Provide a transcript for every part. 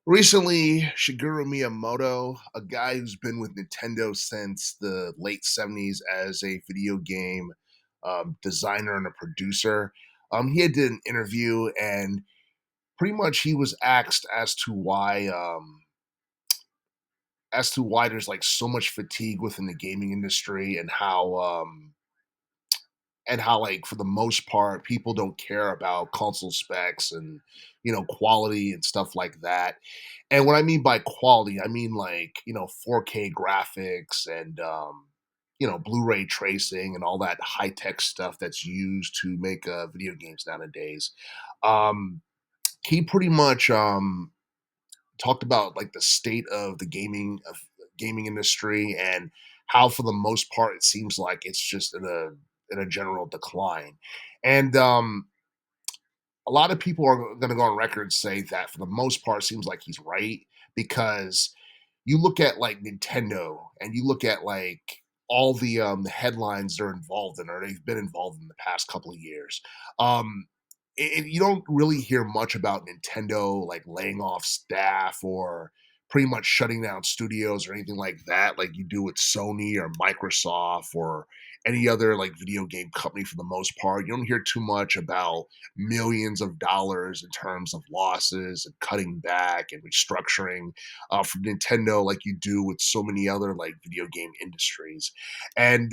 Recently, Shigeru Miyamoto, a guy who's been with Nintendo since the late 70s as a video game designer and a producer, he had did an interview and pretty much he was asked as to why there's like so much fatigue within the gaming industry and how like for the most part people don't care about console specs and quality and stuff like that. And what I mean by quality, I mean like 4K graphics and Blu-ray tracing and all that high-tech stuff that's used to make video games nowadays. um he pretty much talked about like the state of the gaming industry and how for the most part it seems like it's just in a general decline. And a lot of people are going to go on record and say that for the most part it seems like he's right, because you look at like Nintendo and you look at like all the headlines they're involved in or they've been involved in the past couple of years. Um, you don't really hear much about Nintendo like laying off staff or pretty much shutting down studios or anything like that, like you do with Sony or Microsoft or any other like video game company for the most part. You don't hear too much about millions of dollars in terms of losses and cutting back and restructuring from Nintendo, like you do with so many other like video game industries. And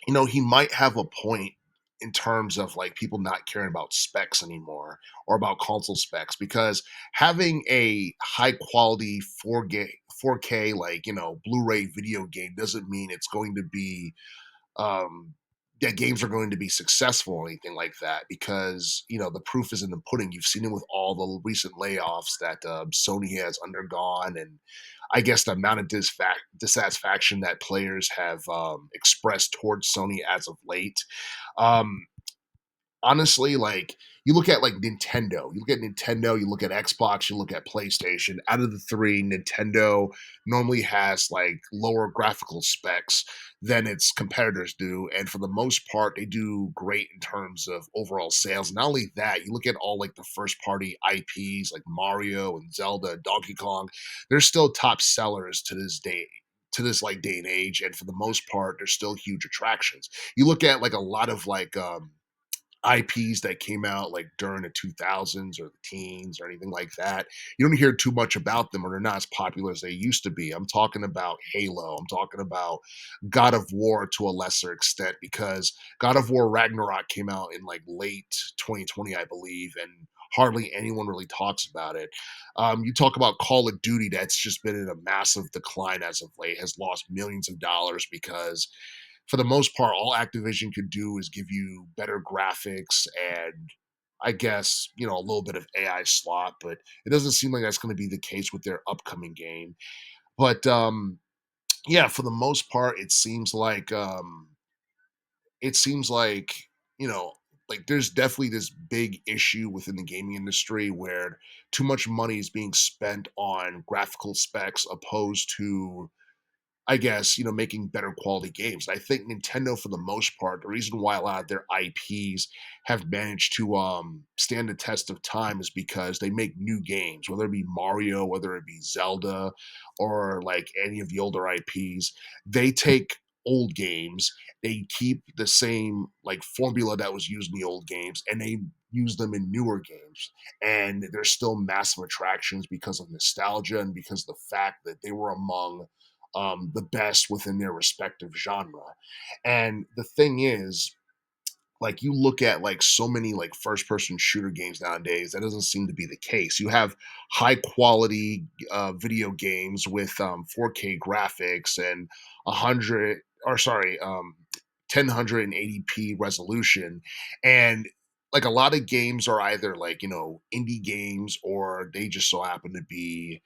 he might have a point in terms of like people not caring about specs anymore or about console specs, because having a high quality 4K like Blu-ray video game doesn't mean it's going to be um that games are going to be successful or anything like that, because the proof is in the pudding. You've seen it with all the recent layoffs that Sony has undergone, and I guess the amount of dissatisfaction that players have expressed towards Sony as of late. um Honestly, like, you look at Nintendo, you look at Xbox, you look at PlayStation. Out of the 3, Nintendo normally has, like, lower graphical specs than its competitors do, and for the most part, they do great in terms of overall sales. Not only that, you look at all, like, the first party IPs like Mario and Zelda, Donkey Kong, they're still top sellers to this, like, day and age, and for the most part, they're still huge attractions. You look at, like, a lot of, like, IPs that came out like during the 2000s or the teens or anything like that. You don't hear too much about them, or they're not as popular as they used to be. I'm talking about Halo. I'm talking about God of War to a lesser extent, because God of War Ragnarok came out in like late 2020, I believe, and hardly anyone really talks about it. You talk about Call of Duty, that's just been in a massive decline as of late, has lost millions of dollars because for the most part, all Activision could do is give you better graphics and I guess, a little bit of AI slop, but it doesn't seem like that's going to be the case with their upcoming game. But yeah, for the most part, it seems like, you know, like there's definitely this big issue within the gaming industry where too much money is being spent on graphical specs opposed to, I guess, making better quality games. I think Nintendo, for the most part, the reason why a lot of their IPs have managed to stand the test of time is because they make new games, whether it be Mario, whether it be Zelda, or like any of the older IPs. They take old games, they keep the same like formula that was used in the old games, and they use them in newer games. And they're still massive attractions because of nostalgia and because of the fact that they were among the best within their respective genre. And the thing is, like you look at like so many like first person shooter games nowadays, that doesn't seem to be the case. You have high quality video games with 4K graphics and 100 or sorry 1080p resolution, and like a lot of games are either like indie games, or they just so happen to be,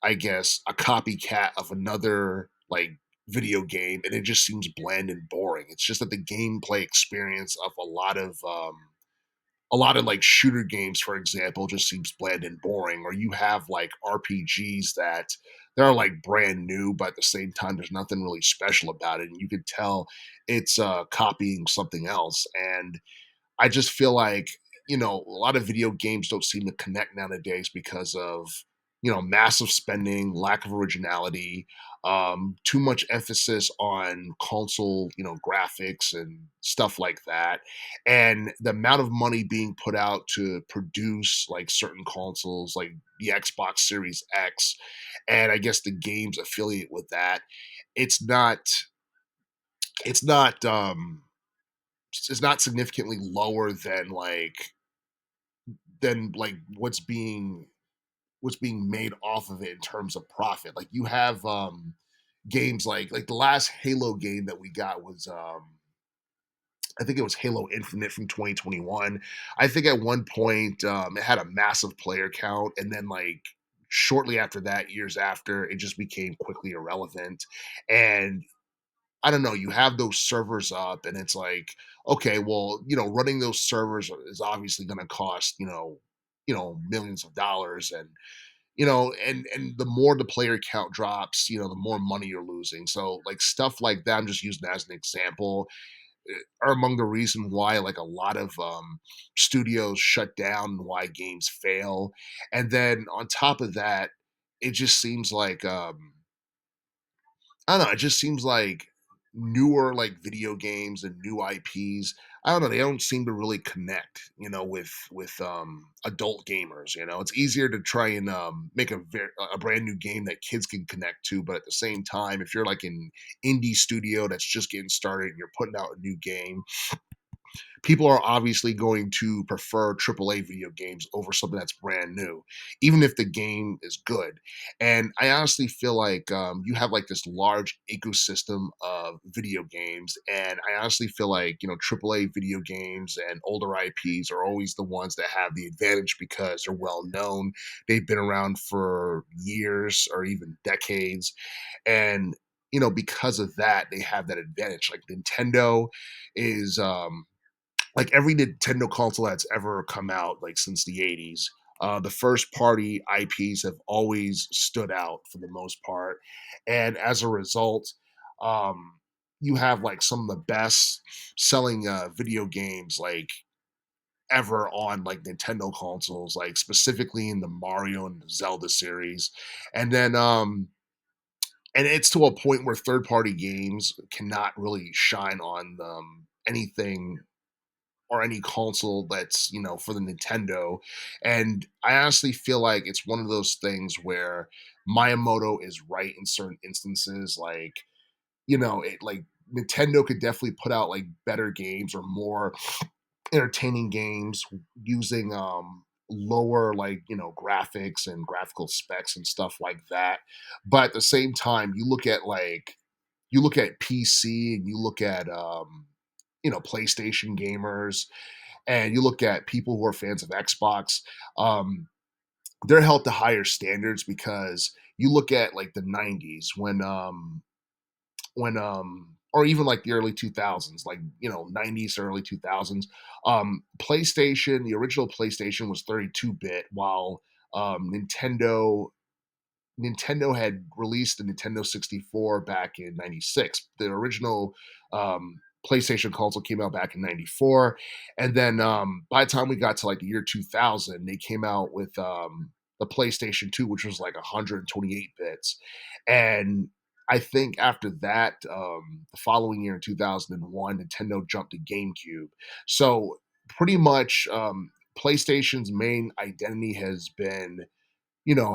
I guess, a copycat of another like video game, and it just seems bland and boring. It's just that the gameplay experience of a lot of like shooter games, for example, just seems bland and boring. Or you have like RPGs that they're like brand new, but at the same time, there's nothing really special about it, and you could tell it's copying something else. And I just feel like a lot of video games don't seem to connect nowadays because of massive spending, lack of originality, too much emphasis on console, graphics and stuff like that. And the amount of money being put out to produce like certain consoles, like the Xbox Series X, and I guess the games affiliate with that, it's not, it's not, it's not significantly lower than like what's being made off of it in terms of profit. Like you have games like the last Halo game that we got was I think it was Halo Infinite from 2021. I think at one point it had a massive player count, and then like shortly after that, years after, it just became quickly irrelevant. And I don't know, you have those servers up, and it's like, okay, well, running those servers is obviously going to cost, millions of dollars, and the more the player count drops, the more money you're losing. So like stuff like that, I'm just using that as an example, are among the reason why like a lot of studios shut down and why games fail. And then on top of that, it just seems like I don't know, it just seems like newer like video games and new IPs, I don't know, they don't seem to really connect, with adult gamers. It's easier to try and make a brand new game that kids can connect to, but at the same time, if you're like an indie studio that's just getting started and you're putting out a new game, people are obviously going to prefer AAA video games over something that's brand new, even if the game is good. And I honestly feel like you have like this large ecosystem of video games, and I honestly feel like AAA video games and older IPs are always the ones that have the advantage because they're well known. They've been around for years or even decades, and because of that, they have that advantage. Like Nintendo is like every Nintendo console that's ever come out, like since the 80s, the first party IPs have always stood out for the most part. And as a result, um, you have like some of the best selling video games like ever on like Nintendo consoles, like specifically in the Mario and the Zelda series. And then and it's to a point where third party games cannot really shine on anything or any console that's for the Nintendo. And I honestly feel like it's one of those things where Miyamoto is right in certain instances. Like it like Nintendo could definitely put out like better games or more entertaining games using lower like graphics and graphical specs and stuff like that. But at the same time, you look at PC and you look at PlayStation gamers, and you look at people who are fans of Xbox, um, they're held to higher standards because you look at like the 90s when or even like the early 2000s, like 90s to early 2000s, PlayStation, the original PlayStation was 32-bit, while Nintendo had released the Nintendo 64 back in 96. The original PlayStation console came out back in 94. And then by the time we got to like the year 2000, they came out with the PlayStation 2, which was like 128 bits. And I think after that, the following year in 2001, Nintendo jumped to GameCube. So pretty much PlayStation's main identity has been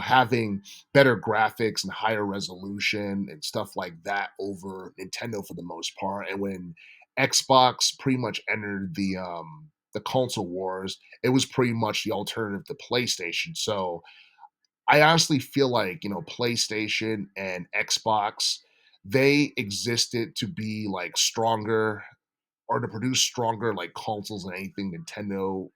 having better graphics and higher resolution and stuff like that over Nintendo for the most part. And when Xbox pretty much entered the console wars, it was pretty much the alternative to PlayStation. So I honestly feel like, PlayStation and Xbox, they existed to be like stronger or to produce stronger like consoles than anything Nintendo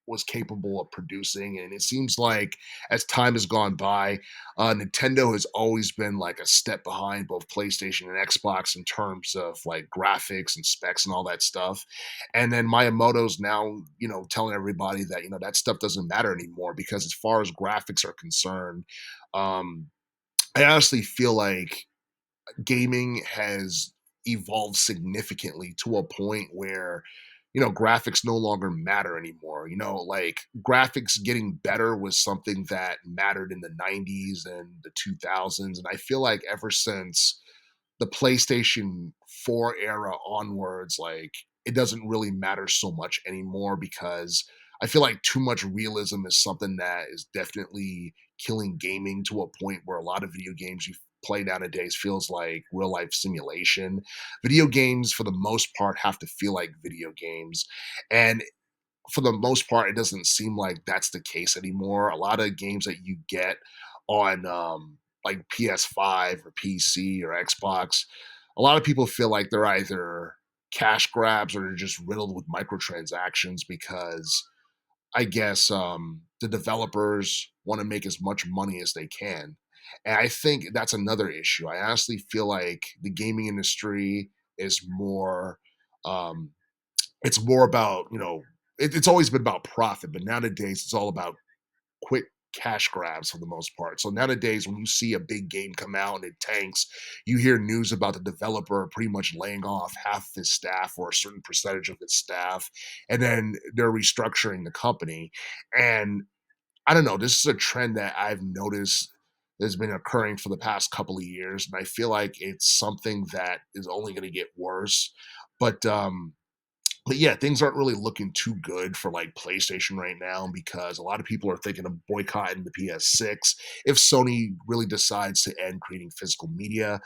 was capable of producing. And it seems like as time has gone by, Nintendo has always been like a step behind both PlayStation and Xbox in terms of like graphics and specs and all that stuff. And then Miyamoto's now, telling everybody that, that stuff doesn't matter anymore because as far as graphics are concerned, um, I honestly feel like gaming has evolved significantly to a point where graphics no longer matter anymore. Like graphics getting better was something that mattered in the 90s and the 2000s. And I feel like ever since the PlayStation 4 era onwards, like it doesn't really matter so much anymore because I feel like too much realism is something that is definitely killing gaming to a point where a lot of video games you play nowadays feels like real life simulation. Video games, for the most part, have to feel like video games. And for the most part, it doesn't seem like that's the case anymore. A lot of games that you get on like PS5 or PC or Xbox, a lot of people feel like they're either cash grabs or they're just riddled with microtransactions because I guess the developers want to make as much money as they can. And I think that's another issue. I honestly feel like the gaming industry is more um, it's more about, it's always been about profit, but nowadays it's all about quick cash grabs for the most part. So nowadays, when you see a big game come out and it tanks, you hear news about the developer pretty much laying off half of his staff or a certain percentage of his staff, and then they're restructuring the company. And I don't know, this is a trend that I've noticed has been occurring for the past couple of years, and I feel like it's something that is only going to get worse. But but yeah, things aren't really looking too good for like PlayStation right now because a lot of people are thinking of boycotting the PS6 if Sony really decides to end creating physical media.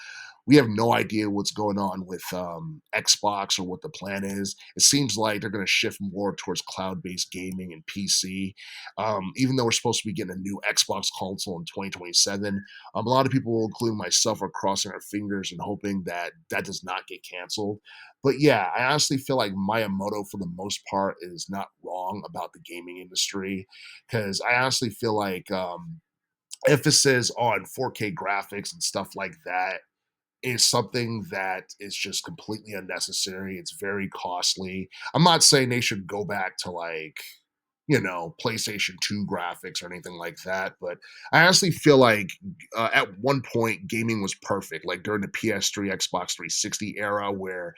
We have no idea what's going on with Xbox or what the plan is. It seems like they're going to shift more towards cloud-based gaming and PC. Even though we're supposed to be getting a new Xbox console in 2027, a lot of people, including myself, are crossing our fingers and hoping that that does not get canceled. But yeah, I honestly feel like Miyamoto, for the most part, is not wrong about the gaming industry because I honestly feel like emphasis on 4K graphics and stuff like that is something that is just completely unnecessary. It's very costly. I'm not saying they should go back to like, PlayStation 2 graphics or anything like that, but I honestly feel like at one point gaming was perfect, like during the PS3, Xbox 360 era, where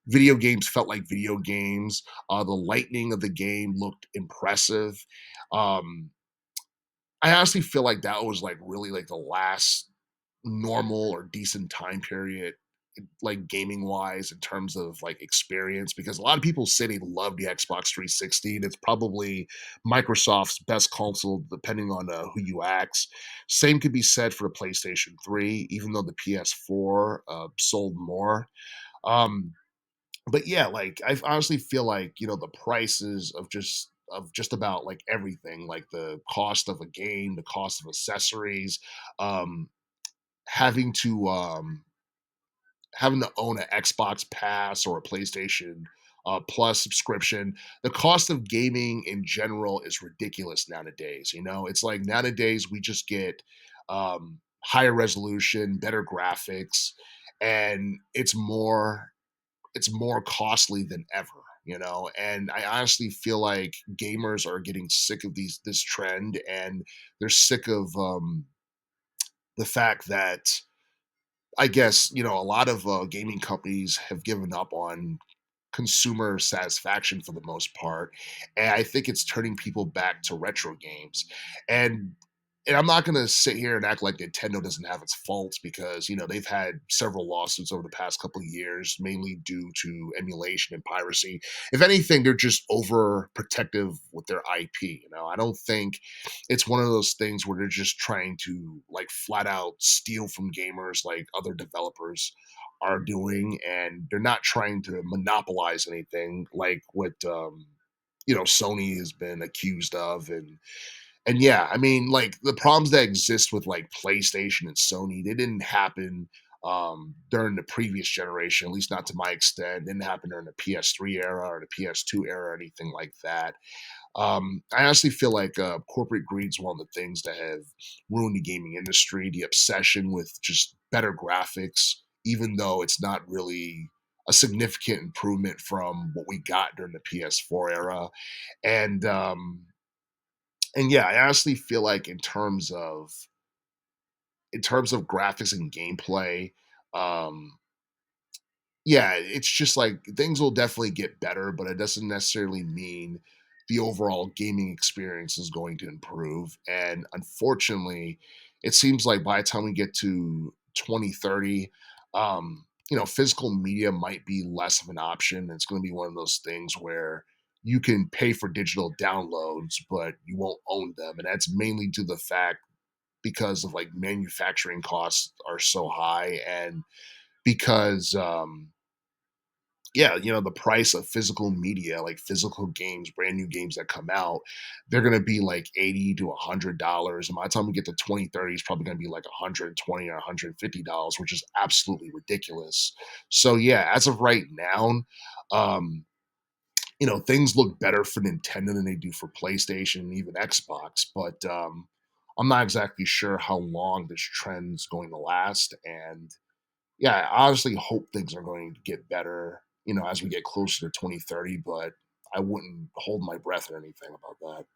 video games felt like video games. The lightning of the game looked impressive. Um, I honestly feel like that was like really like the last normal or decent time period like gaming wise in terms of like experience because a lot of people say they love the Xbox 360 and it's probably Microsoft's best console depending on who you ask. Same could be said for the PlayStation 3 even though the PS4 sold more. Um but yeah, like I honestly feel like, the prices of just about like everything, like the cost of a game, the cost of accessories, um having to own an Xbox Pass or a PlayStation Plus subscription, the cost of gaming in general is ridiculous nowadays. It's like nowadays we just get higher resolution, better graphics, and it's more costly than ever. And I honestly feel like gamers are getting sick of this trend, and they're sick of the fact that I guess, a lot of gaming companies have given up on consumer satisfaction for the most part. And I think it's turning people back to retro games. And and I'm not gonna sit here and act like Nintendo doesn't have its faults because, they've had several lawsuits over the past couple of years, mainly due to emulation and piracy. If anything, they're just overprotective with their IP. I don't think it's one of those things where they're just trying to like flat out steal from gamers like other developers are doing, and they're not trying to monopolize anything like what Sony has been accused of. And yeah, I mean, like the problems that exist with like PlayStation and Sony, they didn't happen during the previous generation, at least not to my extent. Didn't happen during the PS3 era or the PS2 era or anything like that. I honestly feel like corporate greed is one of the things that have ruined the gaming industry. The obsession with just better graphics, even though it's not really a significant improvement from what we got during the PS4 era. And and yeah, I honestly feel like in terms of graphics and gameplay, um, Yeah, it's just like things will definitely get better, but it doesn't necessarily mean the overall gaming experience is going to improve. And unfortunately, it seems like by the time we get to 2030, physical media might be less of an option. It's going to be one of those things where you can pay for digital downloads, but you won't own them. And that's mainly to the fact because of like manufacturing costs are so high and because the price of physical media, like physical games, brand new games that come out, they're gonna be like 80 to $100. And by the time we get to 2030, it's probably gonna be like 120 or $150, which is absolutely ridiculous. So yeah, as of right now, um, things look better for Nintendo than they do for PlayStation and even Xbox. But I'm not exactly sure how long this trend's going to last. And yeah, I honestly hope things are going to get better, as we get closer to 2030, but I wouldn't hold my breath or anything about that.